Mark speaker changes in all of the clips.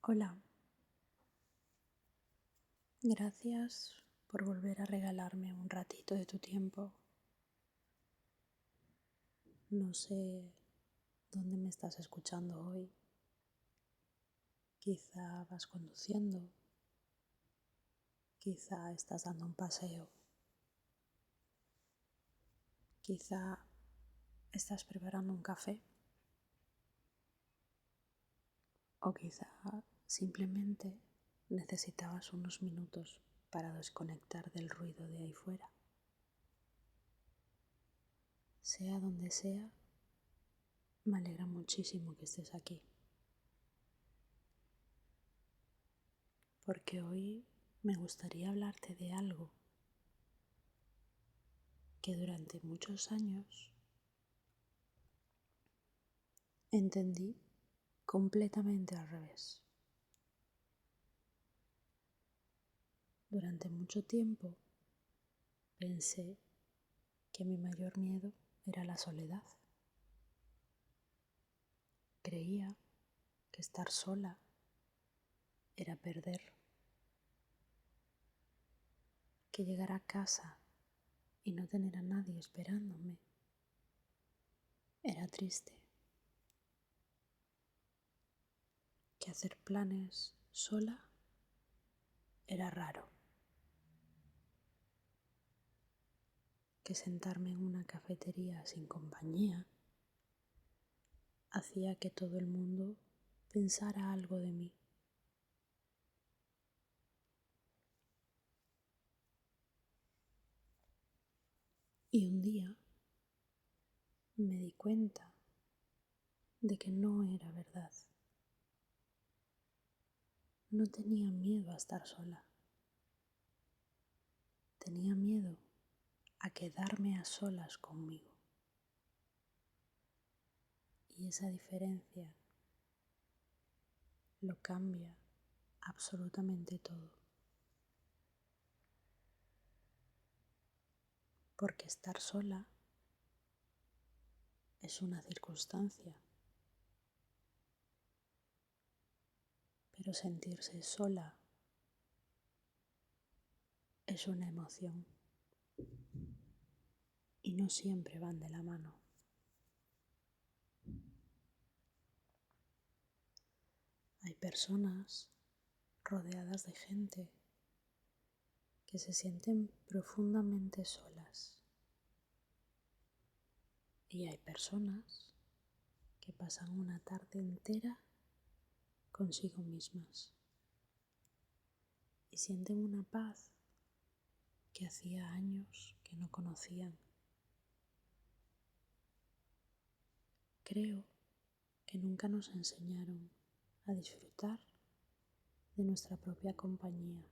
Speaker 1: Hola, gracias por volver a regalarme un ratito de tu tiempo. No sé dónde me estás escuchando hoy. Quizá vas conduciendo, quizá estás dando un paseo, quizá estás preparando un café o quizá simplemente necesitabas unos minutos para desconectar del ruido de ahí fuera. Sea donde sea, me alegra muchísimo que estés aquí, porque hoy me gustaría hablarte de algo que durante muchos años entendí completamente al revés. Durante mucho tiempo pensé que mi mayor miedo era la soledad. Creía que estar sola era perder, que llegar a casa y no tener a nadie esperándome era triste, que hacer planes sola era raro, que sentarme en una cafetería sin compañía hacía que todo el mundo pensara algo de mí. Y un día me di cuenta de que no era verdad. No tenía miedo a estar sola. Tenía miedo a quedarme a solas conmigo. Y esa diferencia lo cambia absolutamente todo. Porque estar sola es una circunstancia, pero sentirse sola es una emoción y no siempre van de la mano. Hay personas rodeadas de gente que se sienten profundamente solas y hay personas que pasan una tarde entera consigo mismas y sienten una paz que hacía años que no conocían. Creo que nunca nos enseñaron a disfrutar de nuestra propia compañía.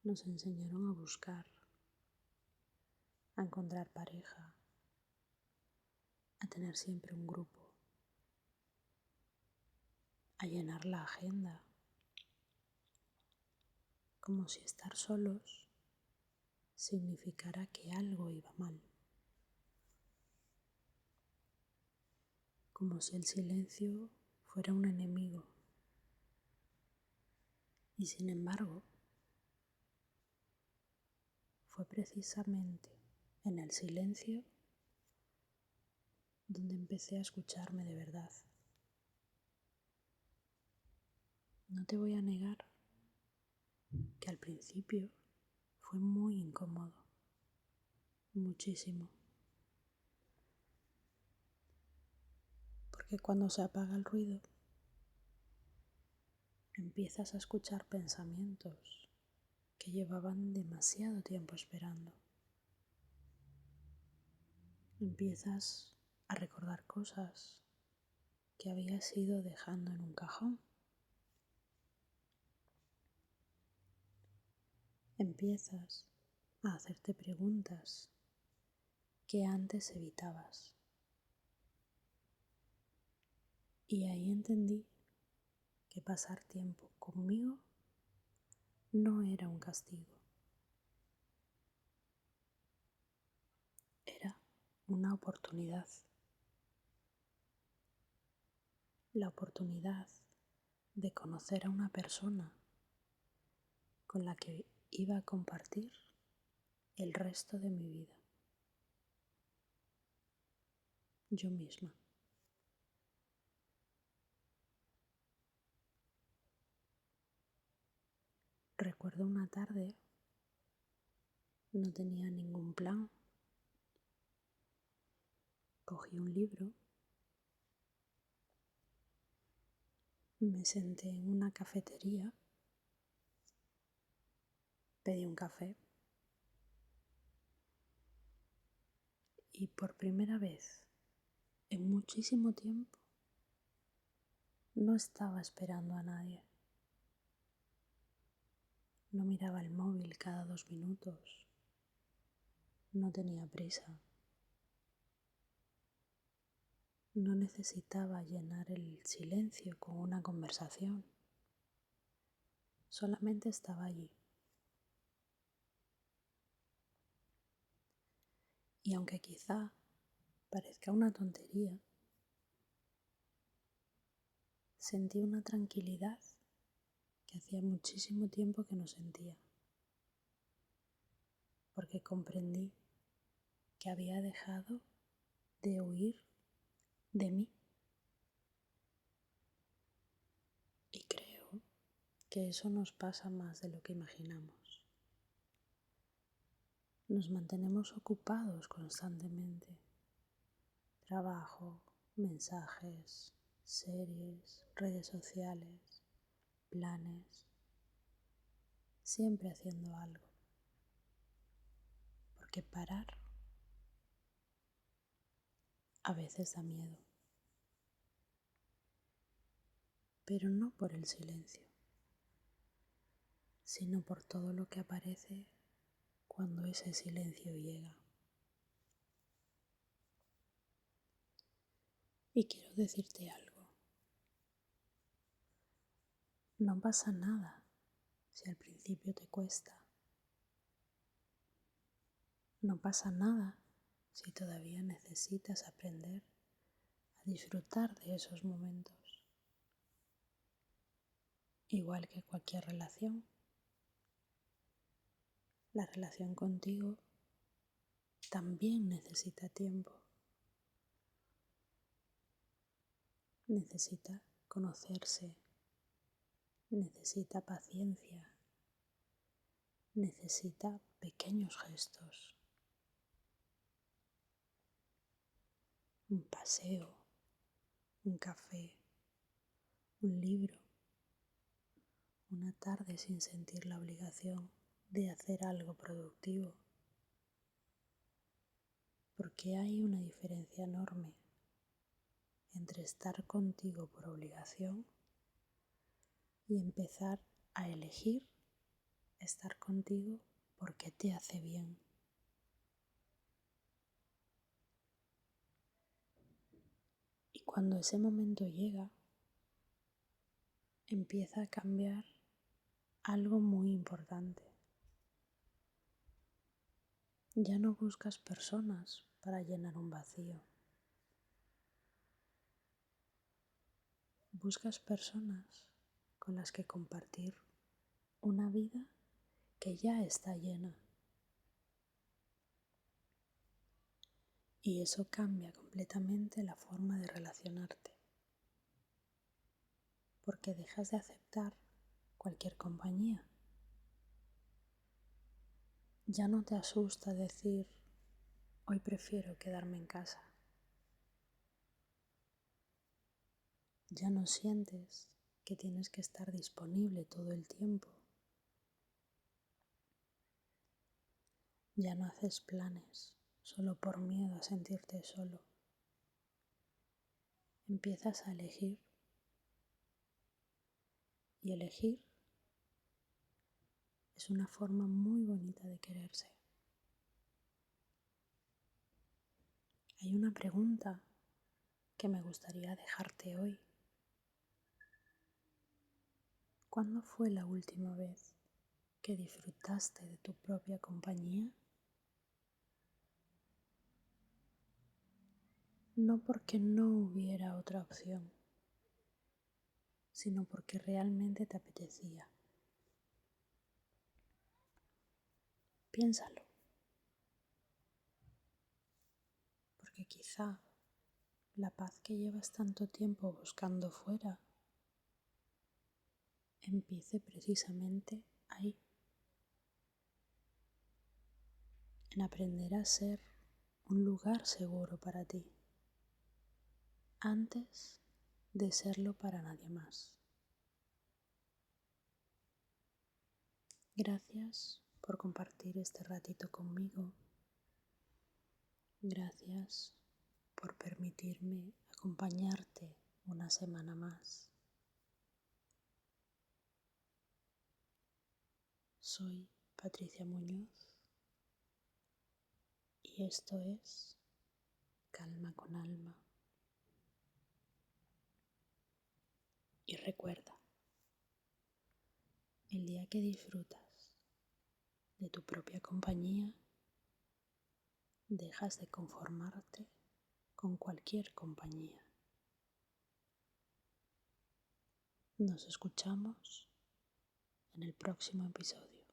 Speaker 1: Nos enseñaron a buscar, a encontrar pareja, a tener siempre un grupo, a llenar la agenda, como si estar solos significara que algo iba mal, como si el silencio fuera un enemigo. Y sin embargo, fue precisamente en el silencio donde empecé a escucharme de verdad. No te voy a negar que al principio fue muy incómodo, muchísimo, porque cuando se apaga el ruido empiezas a escuchar pensamientos que llevaban demasiado tiempo esperando. Empiezas a recordar cosas que habías ido dejando en un cajón. Empiezas a hacerte preguntas que antes evitabas. Y ahí entendí que pasar tiempo conmigo no era un castigo, era una oportunidad. la oportunidad de conocer a una persona con la que iba a compartir el resto de mi vida. Yo misma. Recuerdo una tarde, no tenía ningún plan. Cogí un libro, me senté en una cafetería, pedí un café y por primera vez en muchísimo tiempo no estaba esperando a nadie. No miraba el móvil cada 2 minutos. No tenía prisa. No necesitaba llenar el silencio con una conversación. Solamente estaba allí. Y aunque quizá parezca una tontería, sentí una tranquilidad que hacía muchísimo tiempo que no sentía, porque comprendí que había dejado de huir de mí. Y creo que eso nos pasa más de lo que imaginamos. Nos mantenemos ocupados constantemente. Trabajo, mensajes, series, redes sociales, planes, siempre haciendo algo. Porque parar a veces da miedo, pero no por el silencio, sino por todo lo que aparece cuando ese silencio llega. Y quiero decirte algo, no pasa nada si al principio te cuesta. No pasa nada si todavía necesitas aprender a disfrutar de esos momentos. Igual que cualquier relación, la relación contigo también necesita tiempo. Necesita conocerse, necesita paciencia, necesita pequeños gestos. Un paseo, un café, un libro, una tarde sin sentir la obligación de hacer algo productivo. Porque hay una diferencia enorme entre estar contigo por obligación y empezar a elegir estar contigo porque te hace bien. Y cuando ese momento llega, empieza a cambiar algo muy importante. Ya no buscas personas para llenar un vacío. Buscas personas con las que compartir una vida que ya está llena. Y eso cambia completamente la forma de relacionarte. Porque dejas de aceptar cualquier compañía. Ya no te asusta decir, hoy prefiero quedarme en casa. Ya no sientes que tienes que estar disponible todo el tiempo. Ya no haces planes solo por miedo a sentirte solo. Empiezas a elegir. Y elegir es una forma muy bonita de quererse. Hay una pregunta que me gustaría dejarte hoy. ¿Cuándo fue la última vez que disfrutaste de tu propia compañía? No porque no hubiera otra opción, sino porque realmente te apetecía. Piénsalo, porque quizá la paz que llevas tanto tiempo buscando fuera empiece precisamente ahí, en aprender a ser un lugar seguro para ti, antes de serlo para nadie más. Gracias por compartir este ratito conmigo. Gracias por permitirme acompañarte una semana más. Soy Patricia Muñoz y esto es Calma con Alma. Y recuerda, el día que disfrutas de tu propia compañía, dejas de conformarte con cualquier compañía. Nos escuchamos en el próximo episodio.